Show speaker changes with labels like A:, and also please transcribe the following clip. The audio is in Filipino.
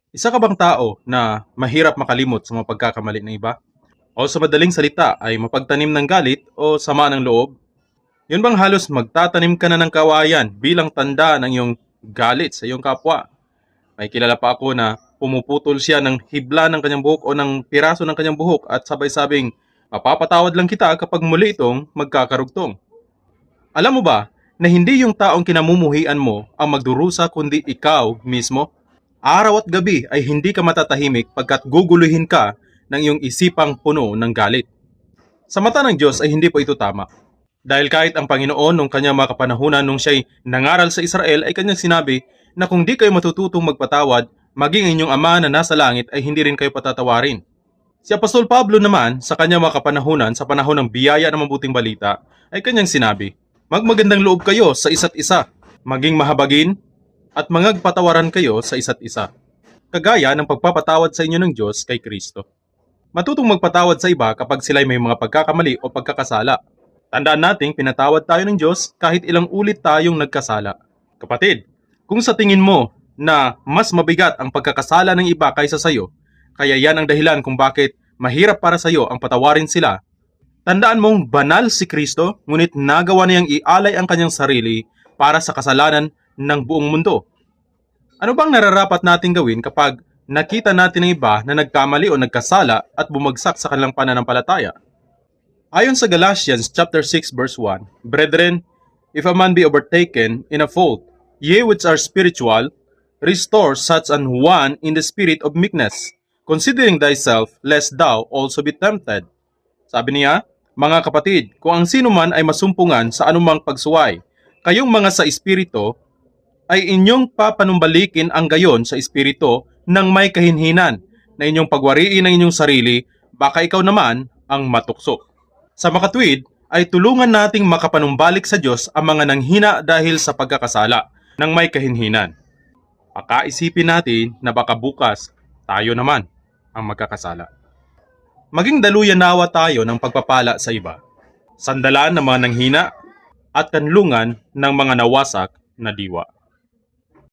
A: Isa ka bang tao na mahirap makalimot sa mga pagkakamali ng iba? O sa madaling salita ay mapagtanim ng galit o sama ng loob? Yun bang halos magtatanim ka na ng kawayan bilang tanda ng iyong galit sa iyong kapwa? May kilala pa ako na pumuputol siya ng hibla ng kanyang buhok o ng piraso ng kanyang buhok at sabay-sabing, mapapatawad lang kita kapag muli itong magkakarugtong. Alam mo ba na hindi yung taong kinamumuhian mo ang magdurusa kundi ikaw mismo? Araw at gabi ay hindi ka matatahimik pagkat guguluhin ka ng iyong isipang puno ng galit. Sa mata ng Diyos ay hindi po ito tama. Dahil kahit ang Panginoon nung kanyang mga kapanahunan nung siya'y nangaral sa Israel ay kanyang sinabi na kung di kayo matututong magpatawad, maging inyong Ama na nasa langit ay hindi rin kayo patatawarin. Si Apostol Pablo naman sa kanyang mga kapanahunan sa panahon ng biyaya ng mabuting balita ay kanyang sinabi, magmagandang loob kayo sa isa't isa, maging mahabagin at mangagpatawaran kayo sa isa't isa, kagaya ng pagpapatawad sa inyo ng Diyos kay Kristo. Matutong magpatawad sa iba kapag sila'y may mga pagkakamali o pagkakasala. Tandaan nating pinatawad tayo ng Diyos kahit ilang ulit tayong nagkasala. Kapatid, kung sa tingin mo na mas mabigat ang pagkakasala ng iba kaysa sayo, kaya yan ang dahilan kung bakit mahirap para sayo ang patawarin sila, tandaan mong banal si Kristo, ngunit nagawa niyang ialay ang kanyang sarili para sa kasalanan ng buong mundo. Ano bang nararapat nating gawin kapag nakita natin ng iba na nagkamali o nagkasala at bumagsak sa kanilang pananampalataya? Ayon sa Galatians chapter 6 verse 1, Brethren, if a man be overtaken in a fault, ye which are spiritual, restore such an one in the spirit of meekness, considering thyself, lest thou also be tempted. Sabi niya, mga kapatid, kung ang sino man ay masumpungan sa anumang pagsuway, kayong mga sa espiritu, ay inyong papanumbalikin ang gayon sa espiritu ng may kahinhinan, na inyong pagwariin ang inyong sarili, baka ikaw naman ang matukso. Sa makatwid, ay tulungan nating makapanumbalik sa Diyos ang mga nanghina dahil sa pagkakasala ng may kahinhinan. Pakaisipin natin na baka bukas tayo naman ang magkakasala. Maging daluyan nawa tayo ng pagpapala sa iba, sandalan ng mga nanghina at kanlungan ng mga nawasak na diwa.